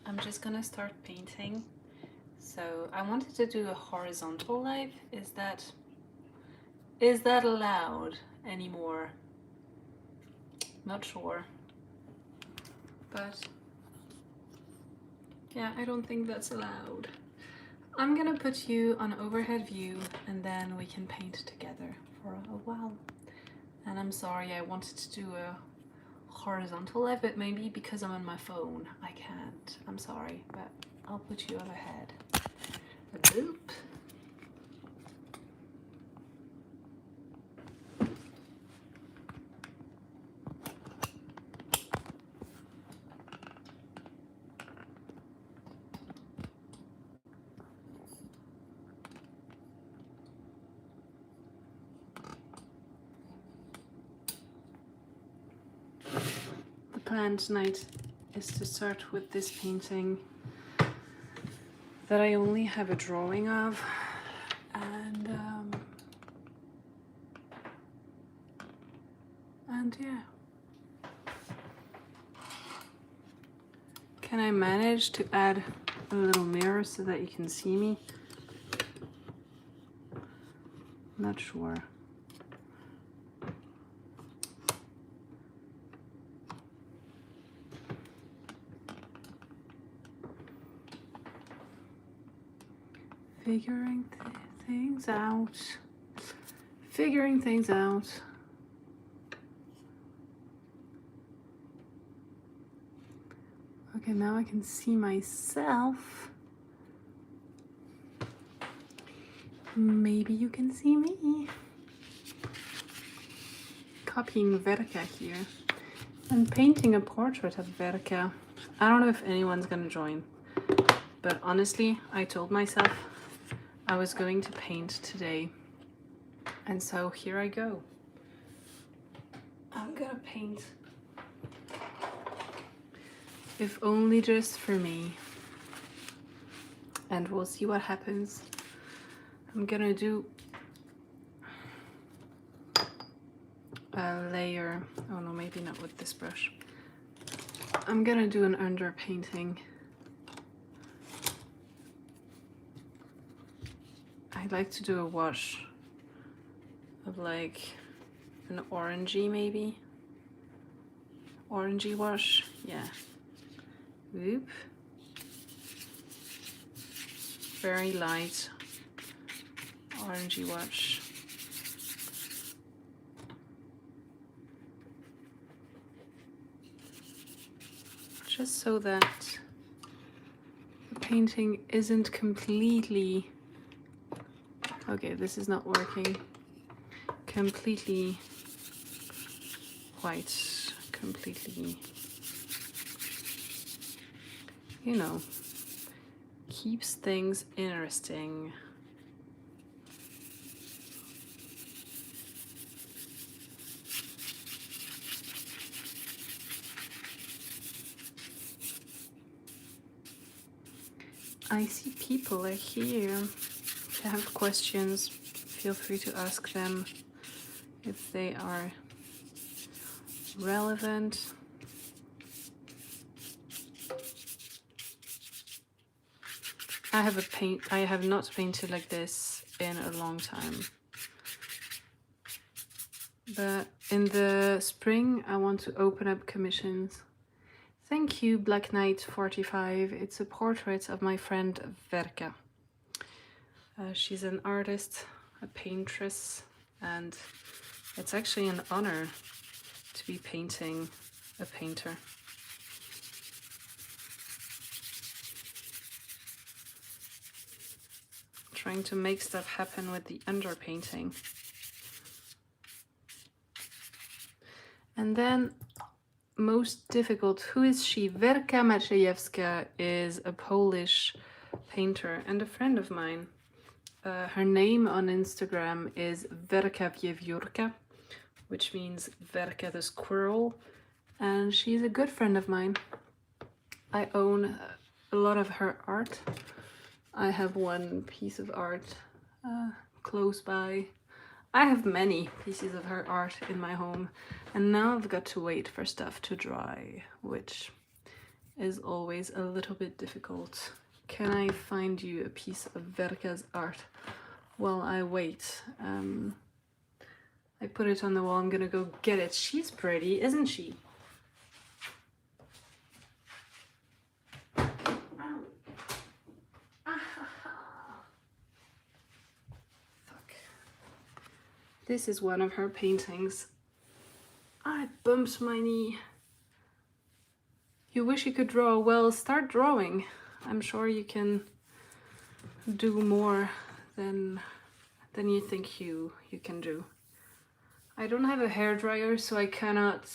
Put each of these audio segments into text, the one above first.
I'm just gonna start painting. So I wanted to do a horizontal live. Is that allowed anymore? Not sure. But yeah, I don't think that's allowed. I'm gonna put you on overhead view and then we can paint together for a while. And I'm sorry, I wanted to do a horizontal live, but maybe because I'm on my phone, I can't. I'm sorry, but I'll put you overhead. Oop. The plan tonight is to start with this painting that I only have a drawing of, and yeah. Can I manage to add a little mirror so that you can see me? Not sure. Figuring things out. Figuring things out. Okay, now I can see myself. Maybe you can see me. Copying Verka here. And painting a portrait of Verka. I don't know if anyone's gonna join, but honestly, I told myself I was going to paint today. And so here I go. I'm gonna paint. If only just for me. And we'll see what happens. I'm gonna do a layer. Oh no, maybe not with this brush. I'm gonna do an underpainting. I'd like to do a wash of like an orangey maybe. Orangey wash, yeah. Whoop. Very light orangey wash. Just so that the painting isn't completely, okay, this is not working, completely white, completely, you know, keeps things interesting. I see people are here. If you have questions, feel free to ask them if they are relevant. I have not painted like this in a long time. But in the spring, I want to open up commissions. Thank you, Black Knight 45. It's a portrait of my friend Verka. She's an artist, a paintress, and it's actually an honor to be painting a painter. Trying to make stuff happen with the underpainting. And then, most difficult, who is she? Werka Maciejewska is a Polish painter and a friend of mine. Her name on Instagram is Werka Wiewiórka, which means Werka the squirrel, and she's a good friend of mine. I own a lot of her art. I have one piece of art close by. I have many pieces of her art in my home, and now I've got to wait for stuff to dry, which is always a little bit difficult. Can I find you a piece of Verka's art while I wait? I put it on the wall. I'm gonna go get it. She's pretty, isn't she? Fuck. This is one of her paintings. I bumped my knee. You wish you could draw? Well, start drawing. I'm sure you can do more than you think you can do. I don't have a hairdryer, so I cannot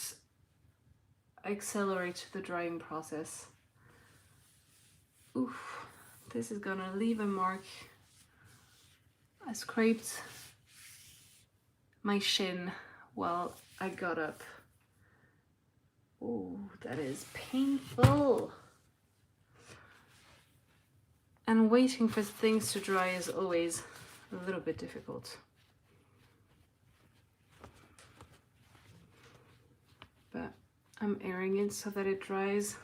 accelerate the drying process. Oof, this is gonna leave a mark. I scraped my shin while I got up. Oh, that is painful. And waiting for things to dry is always a little bit difficult. But I'm airing it so that it dries.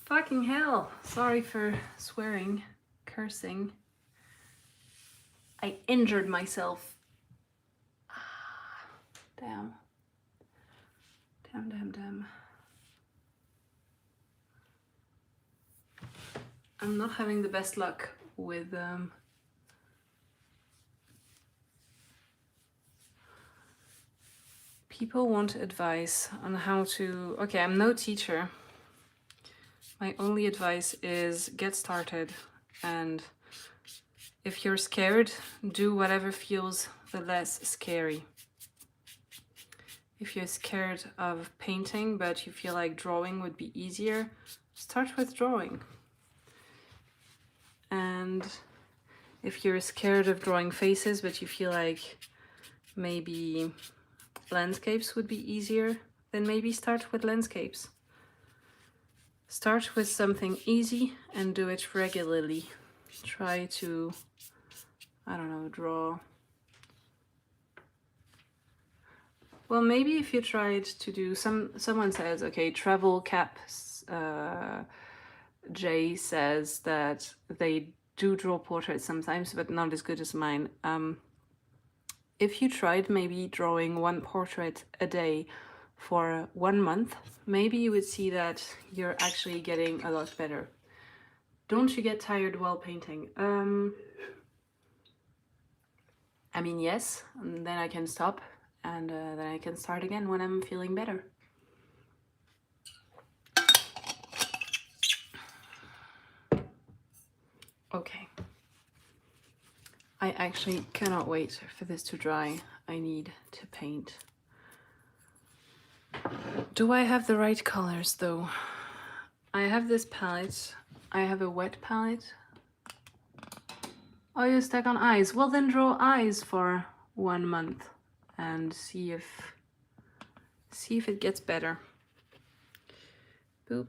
Fucking hell. Sorry for swearing, cursing. I injured myself. Damn. Damn. I'm not having the best luck with people want advice on how to... Okay, I'm no teacher. My only advice is get started, and if you're scared, do whatever feels the less scary. If you're scared of painting but you feel like drawing would be easier, start with drawing. And if you're scared of drawing faces but you feel like maybe landscapes would be easier, then maybe start with landscapes. Start with something easy and do it regularly. Try to, I don't know, draw. Well, maybe if you tried to do someone says, okay, Travel Cap Jay says that they do draw portraits sometimes, but not as good as mine. If you tried maybe drawing one portrait a day for 1 month, maybe you would see that you're actually getting a lot better. Don't you get tired while painting? I mean, yes, and then I can stop, and then I can start again when I'm feeling better. Okay. I actually cannot wait for this to dry. I need to paint. Do I have the right colors though? I have this palette. I have a wet palette. Oh, you're stuck on eyes. Well, then draw eyes for 1 month and see if it gets better. Boop.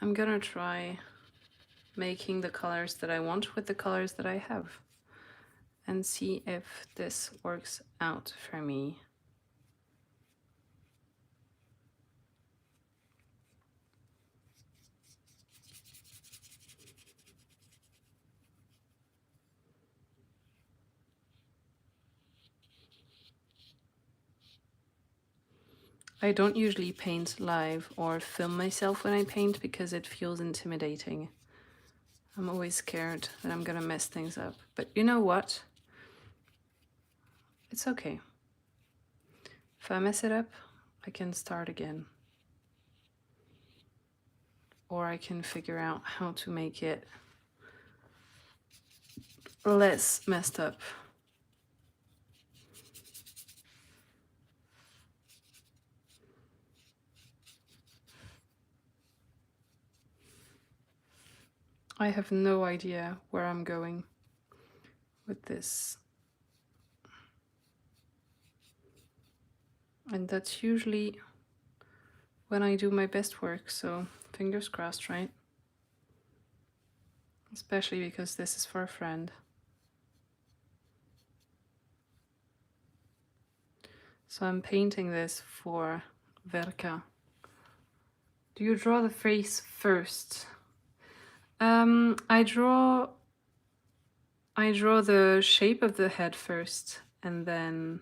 I'm gonna try making the colors that I want with the colors that I have and see if this works out for me. I don't usually paint live or film myself when I paint because it feels intimidating. I'm always scared that I'm gonna mess things up. But you know what? It's okay. If I mess it up, I can start again. Or I can figure out how to make it less messed up. I have no idea where I'm going with this. And that's usually when I do my best work, so Fingers crossed, right? Especially because this is for a friend. So I'm painting this for Verka. Do you draw the face first? I draw the shape of the head first, and then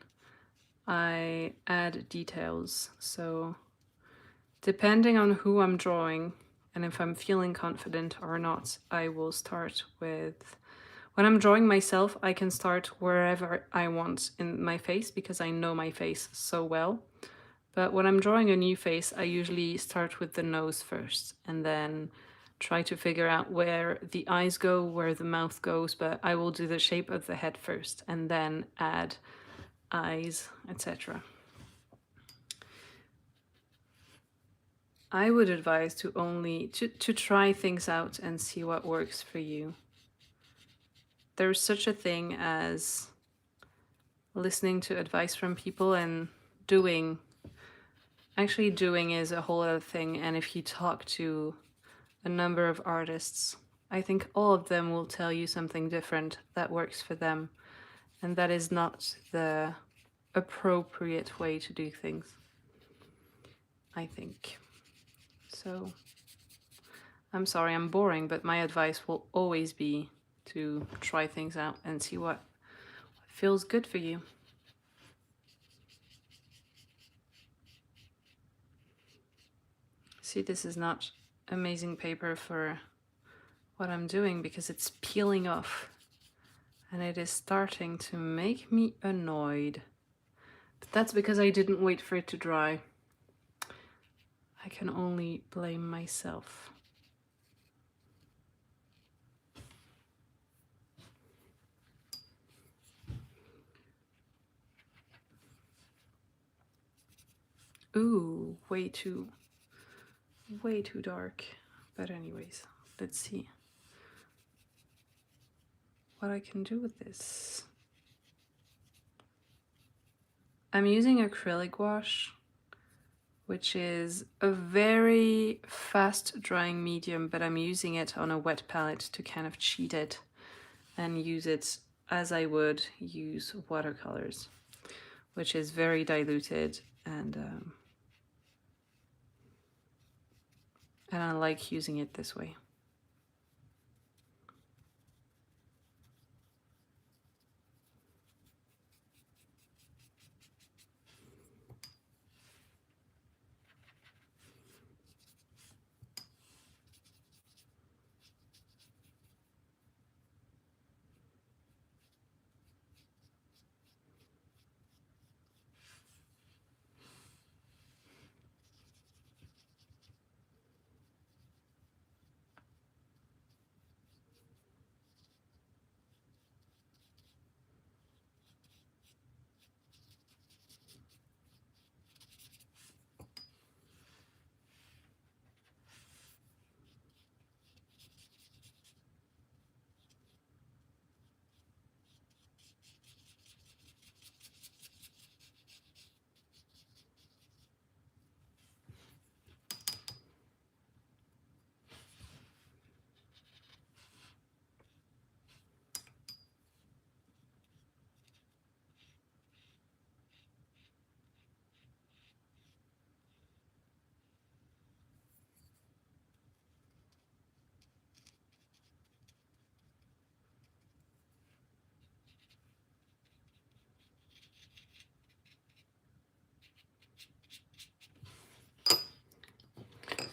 I add details. So depending on who I'm drawing and if I'm feeling confident or not, I will start with... When I'm drawing myself, I can start wherever I want in my face because I know my face so well. But when I'm drawing a new face, I usually start with the nose first and then try to figure out where the eyes go, where the mouth goes, but I will do the shape of the head first and then add eyes, etc. I would advise to try things out and see what works for you. There's such a thing as listening to advice from people and doing. Actually, doing is a whole other thing, and if you talk to a number of artists, I think all of them will tell you something different that works for them, and that is not the appropriate way to do things, I think. So, I'm sorry I'm boring, but my advice will always be to try things out and see what feels good for you. See, this is not amazing paper for what I'm doing because it's peeling off and it is starting to make me annoyed. But that's because I didn't wait for it to dry. I can only blame myself. Ooh, way too dark. But anyways, let's see what I can do with this. I'm using acrylic gouache, which is a very fast drying medium, but I'm using it on a wet palette to kind of cheat it and use it as I would use watercolors, which is very diluted, and I like using it this way.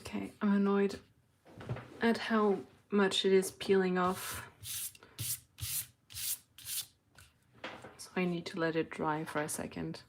Okay, I'm annoyed at how much it is peeling off. So I need to let it dry for a second.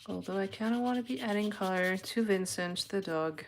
Although I kind of want to be adding color to Vincent the dog.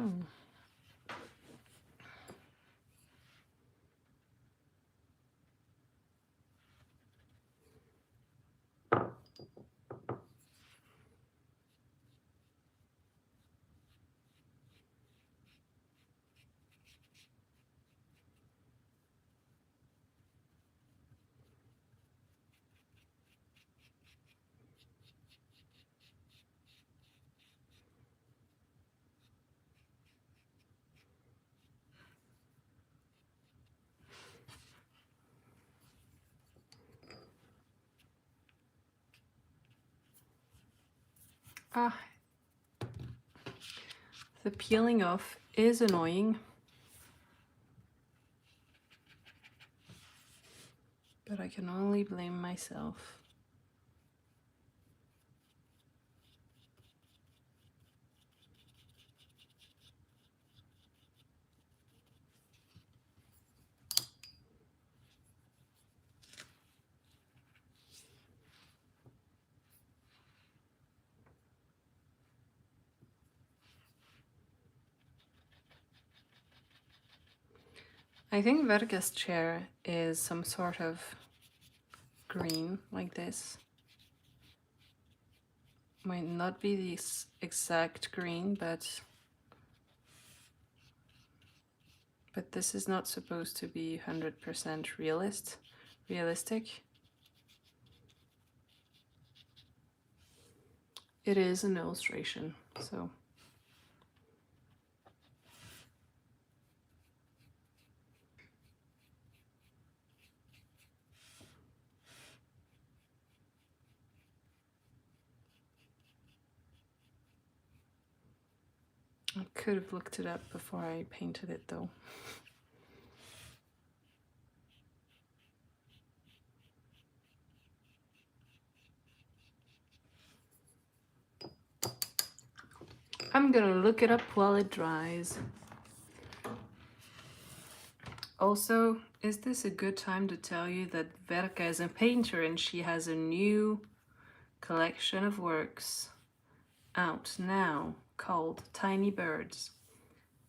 know. Ah, the peeling off is annoying, but I can only blame myself. I think Verga's chair is some sort of green like this. Might not be the exact green, but this is not supposed to be 100% realistic. It is an illustration, so. I could have looked it up before I painted it though. I'm gonna look it up while it dries. Also, is this a good time to tell you that Verka is a painter and she has a new collection of works out now called Tiny Birds.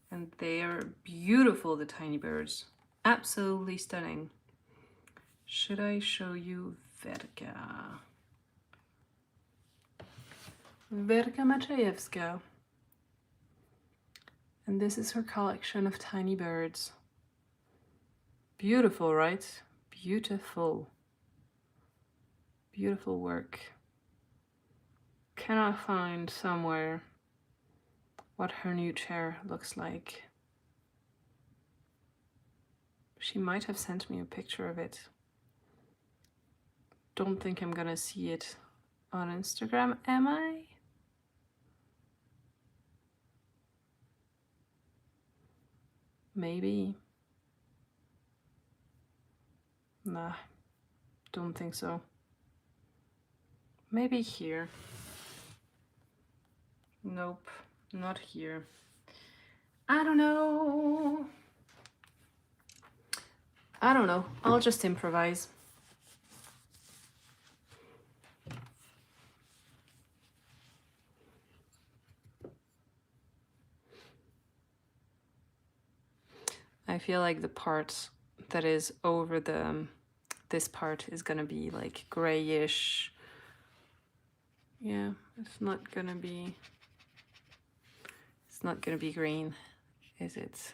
And they are beautiful, the tiny birds. Absolutely stunning. Should I show you Verka? Verka Maciejewska. And this is her collection of tiny birds. Beautiful, right? Beautiful. Beautiful work. Cannot find somewhere what her new chair looks like. She might have sent me a picture of it. Don't think I'm gonna see it on Instagram, am I? Maybe. Nah, don't think so. Maybe here. Nope, not here. I don't know. I don't know. I'll just improvise. I feel like the part that is over this part is gonna be like grayish. Yeah, it's not gonna be green, is it?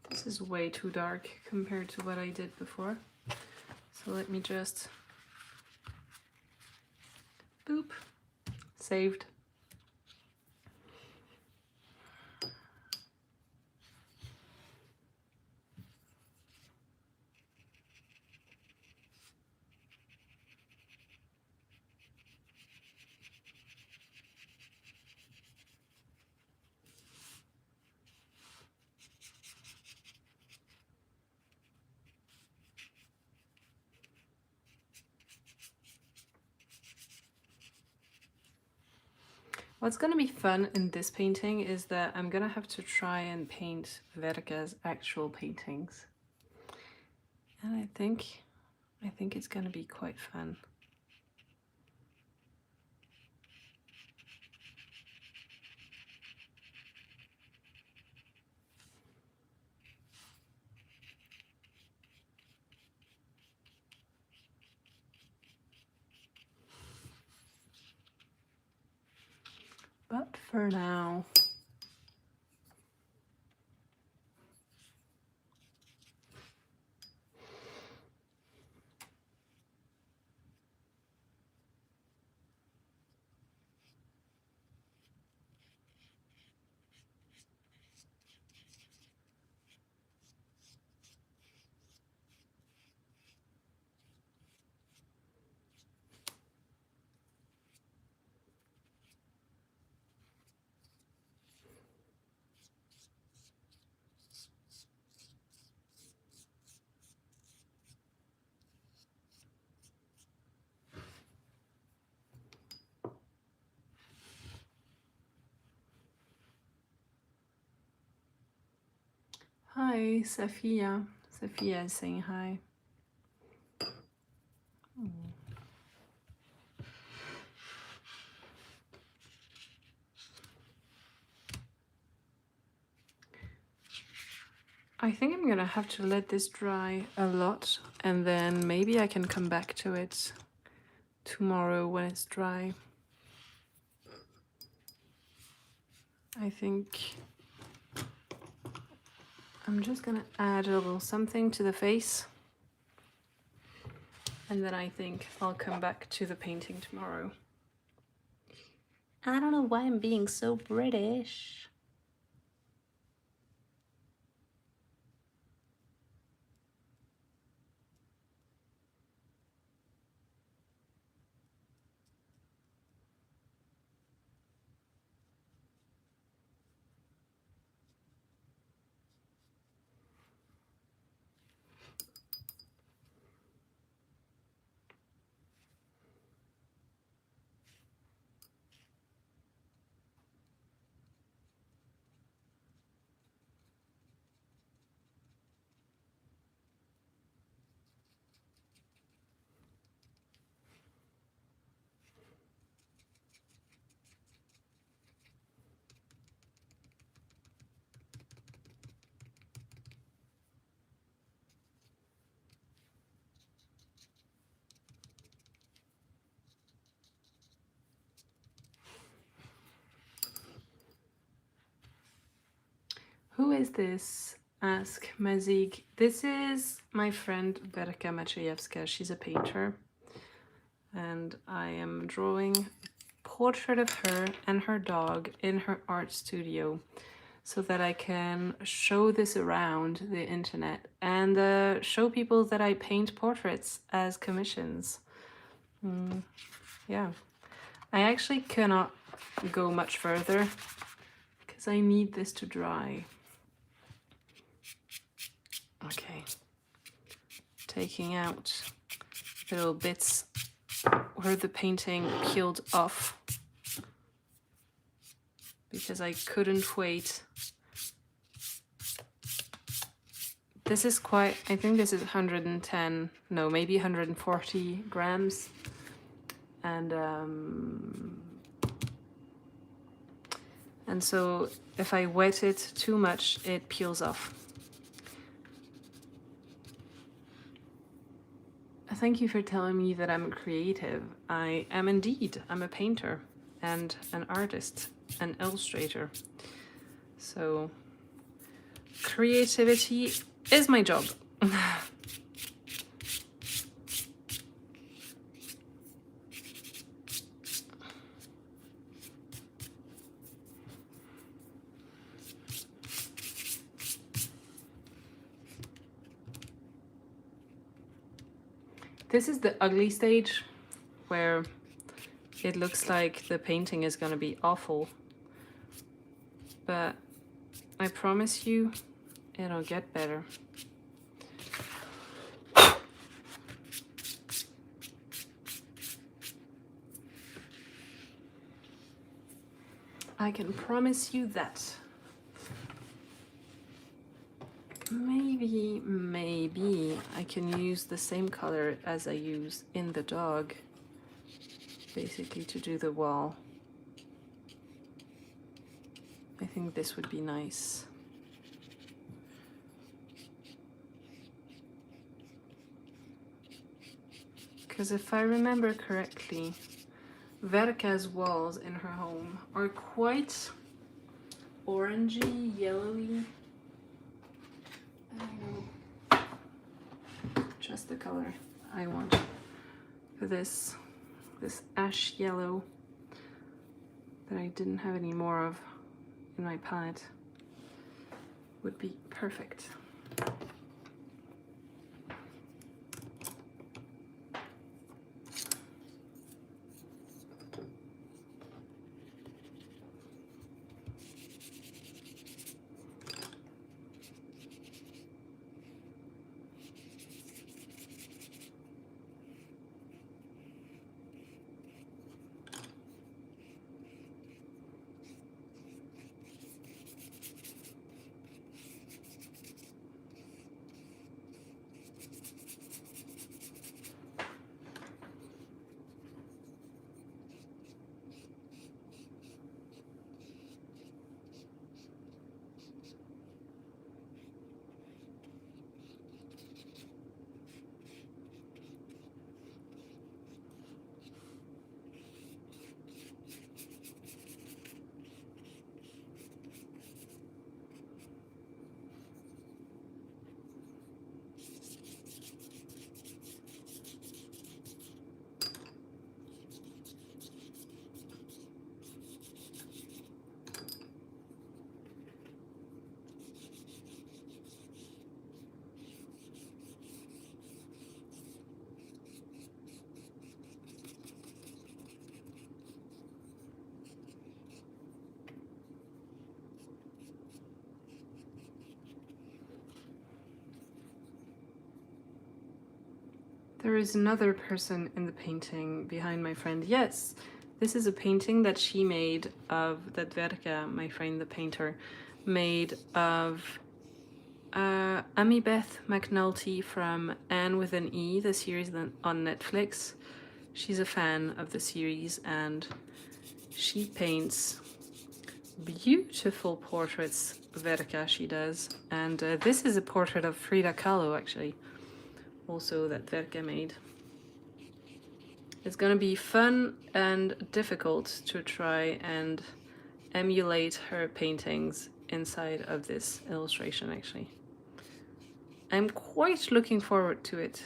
This is way too dark compared to what I did before. So let me just saved. What's gonna be fun in this painting is that I'm gonna have to try and paint Verka's actual paintings. And I think it's gonna be quite fun. But for now, hi, Sophia. Sophia is saying hi. I think I'm gonna have to let this dry a lot, and then maybe I can come back to it tomorrow when it's dry. I think I'm just gonna add a little something to the face, and then I think I'll come back to the painting tomorrow. I don't know why I'm being so British. Who is this? Ask Mazik. This is my friend Verka Maciejewska. She's a painter. And I am drawing a portrait of her and her dog in her art studio so that I can show this around the internet and show people that I paint portraits as commissions. Yeah. I actually cannot go much further because I need this to dry. Okay, taking out little bits where the painting peeled off because I couldn't wait. This is quite, I think this is 110, no, maybe 140 grams. And so if I wet it too much, it peels off. Thank you for telling me that I'm creative. I am indeed. I'm a painter and an artist, an illustrator. So creativity is my job. This is the ugly stage where it looks like the painting is gonna be awful. But I promise you, it'll get better. I can promise you that. Maybe I can use the same color as I use in the dog, basically to do the wall. I think this would be nice. Because if I remember correctly, Verka's walls in her home are quite orangey, yellowy. I know. Just the color I want for this ash yellow that I didn't have any more of in my palette would be perfect. There is another person in the painting behind my friend. Yes, this is a painting that she made of, that Verka, my friend the painter, made of Amy Beth McNulty from Anne with an E, the series on Netflix. She's a fan of the series and she paints beautiful portraits, Verka, she does. And this is a portrait of Frida Kahlo, actually, also that Verka made. It's gonna be fun and difficult to try and emulate her paintings inside of this illustration, actually. I'm quite looking forward to it.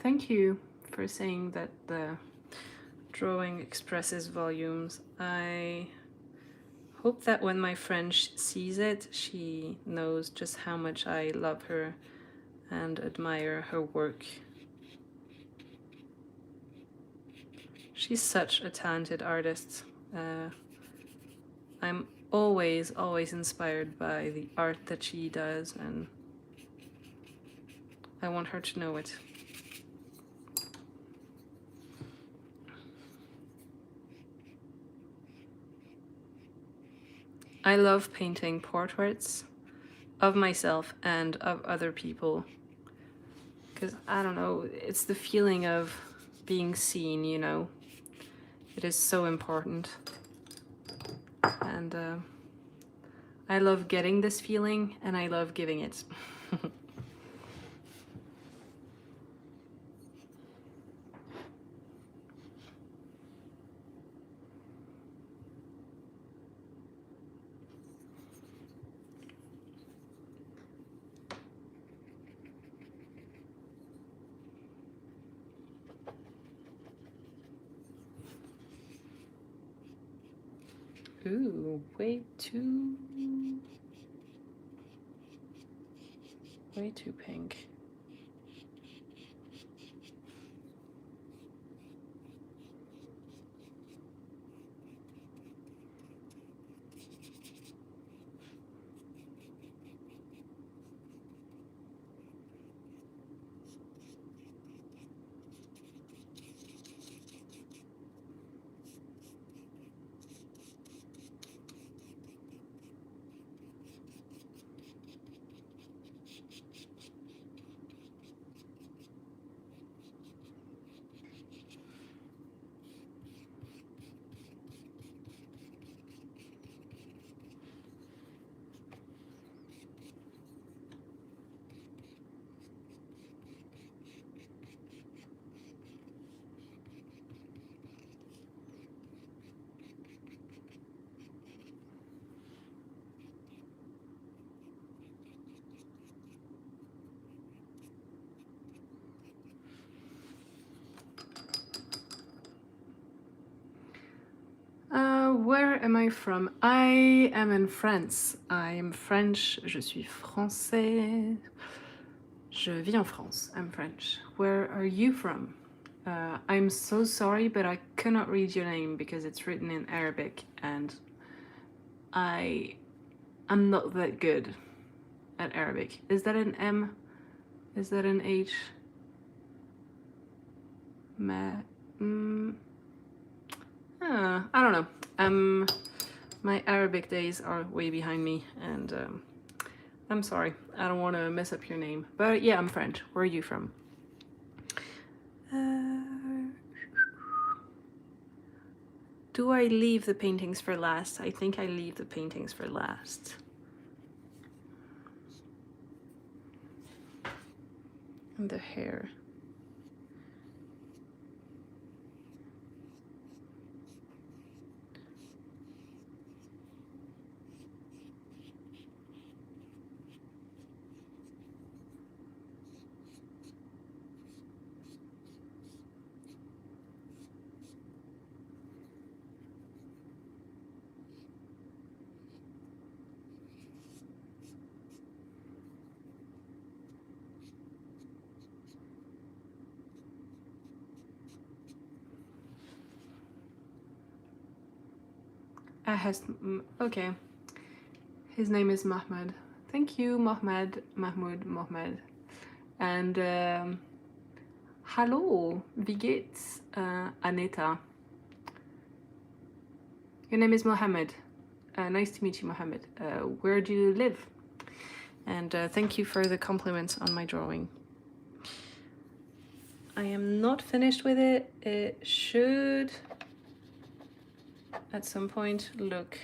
Thank you for saying that the drawing expresses volumes. I hope that when my friend sees it, she knows just how much I love her and admire her work. She's such a talented artist. I'm always inspired by the art that she does, and I want her to know it. I love painting portraits of myself and of other people because I don't know, it's the feeling of being seen, you know. It is so important. And I love getting this feeling and I love giving it. Ooh, way too pink. Where am I from? I am in France. I am French. Je suis français. Je vis en France. I'm French. Where are you from? I'm so sorry, but I cannot read your name because it's written in Arabic and I'm not that good at Arabic. Is that an M? Is that an H? I don't know. My Arabic days are way behind me, and I'm sorry. I don't want to mess up your name. But yeah, I'm French. Where are you from? Do I leave the paintings for last? I think I leave the paintings for last. And the hair. Okay. His name is Mahmoud. Thank you, Mahmoud. And hallo, wie geht's, Aneta? Your name is Mohammed. Nice to meet you, Mohammed. Where do you live? And thank you for the compliments on my drawing. I am not finished with it. It should, at some point, look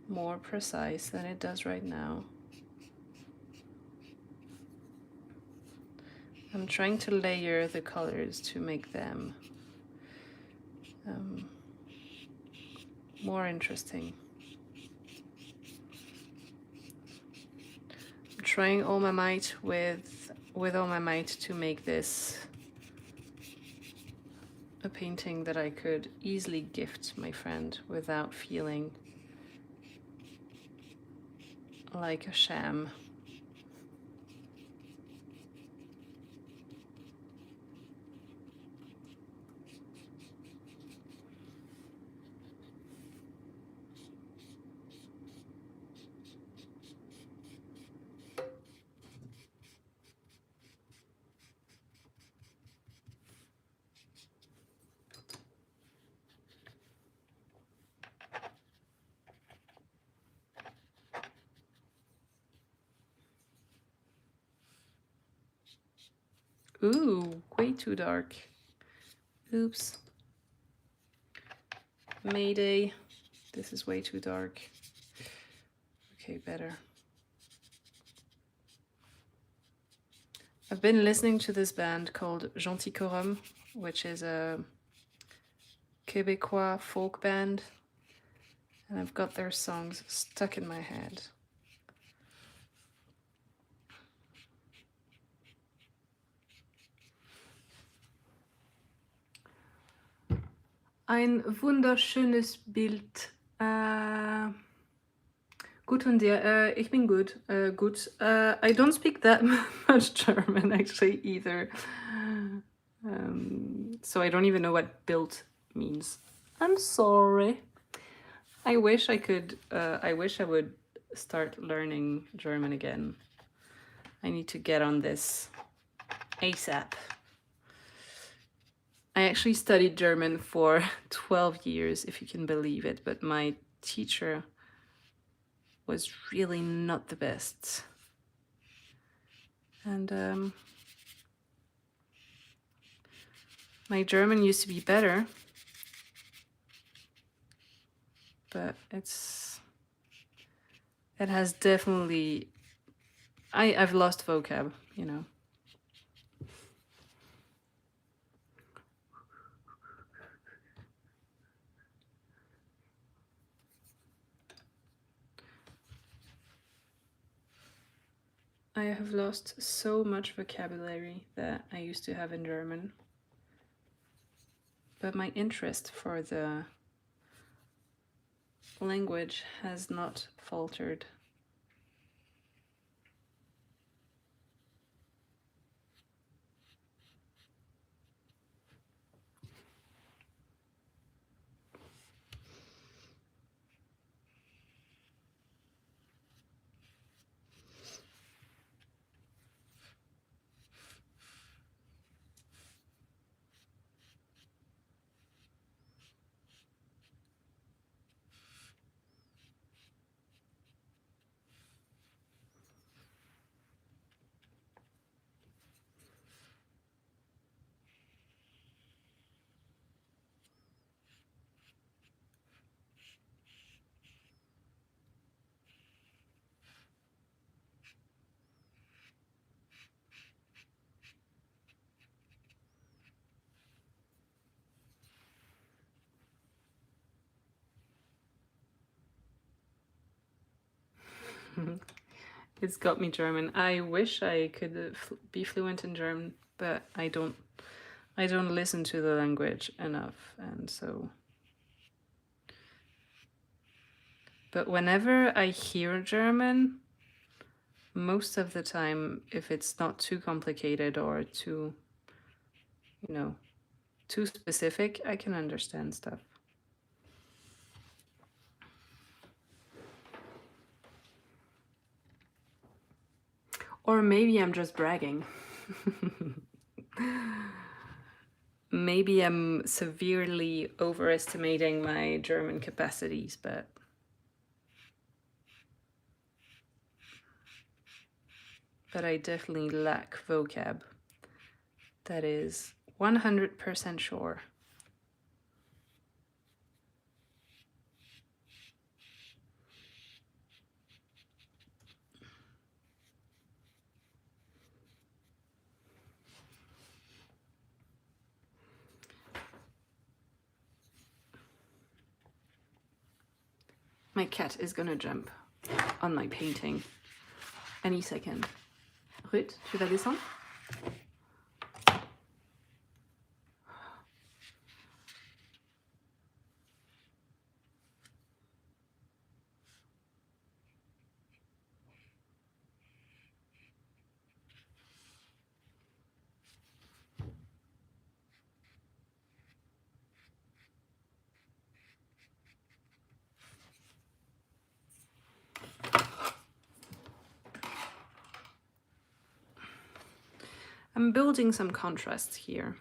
more precise than it does right now. I'm trying to layer the colors to make them more interesting. I'm trying all my might with all my might to make this a painting that I could easily gift my friend without feeling like a sham. Ooh, way too dark. Oops. Mayday. This is way too dark. Okay, better. I've been listening to this band called Gentilcorum, which is a Québécois folk band, and I've got their songs stuck in my head. Ein wunderschönes Bild. Gut und dir? Ich bin gut. Gut. I don't speak that much German actually either. So I don't even know what Bild means. I'm sorry. I wish I could. I wish I would start learning German again. I need to get on this ASAP. I actually studied German for 12 years, if you can believe it, but my teacher was really not the best. And my German used to be better, but it has definitely, I've lost vocab, you know. I have lost so much vocabulary that I used to have in German. But my interest for the language has not faltered. It's got me German. I wish I could be fluent in German, but I don't listen to the language enough, and so. But whenever I hear German, most of the time, if it's not too complicated or too, you know, too specific, I can understand stuff. Or maybe I'm just bragging. Maybe I'm severely overestimating my German capacities, but I definitely lack vocab. That is 100% sure. My cat is gonna jump on my painting any second. Ruth, tu vas descendre? I'm building some contrasts here.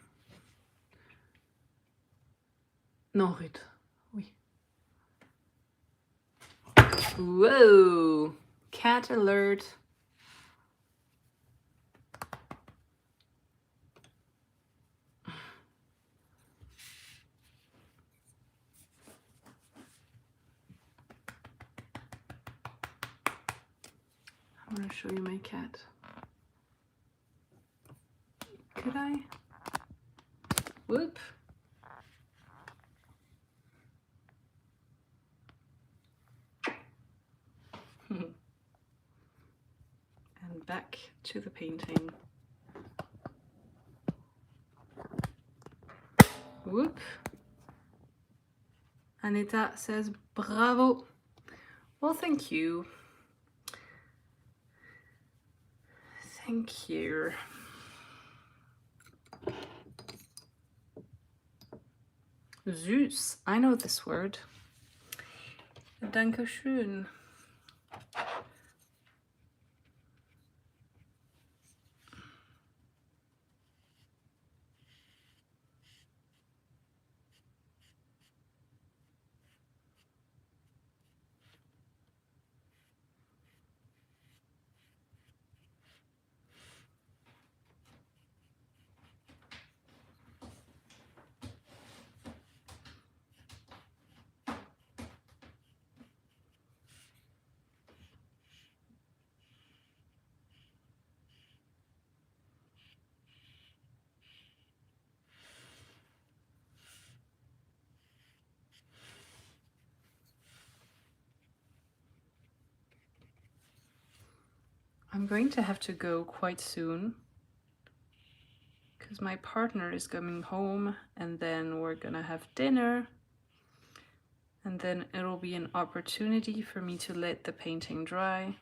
Non, Ruth. Oui. Whoa! Cat alert. I'm gonna show you my cat. Could I? Whoop. And back to the painting. Whoop. Anita says, bravo. Well, thank you. Thank you. Zeus, I know this word. Dankeschön. I'm going to have to go quite soon because my partner is coming home and then we're gonna have dinner and then it'll be an opportunity for me to let the painting dry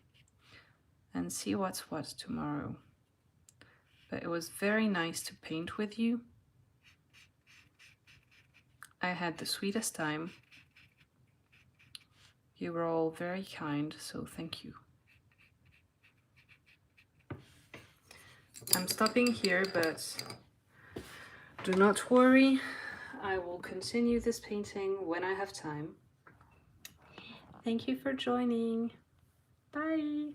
and see what's what tomorrow. But it was very nice to paint with you. I had the sweetest time. You were all very kind, so thank you. I'm stopping here, but do not worry. I will continue this painting when I have time. Thank you for joining. Bye.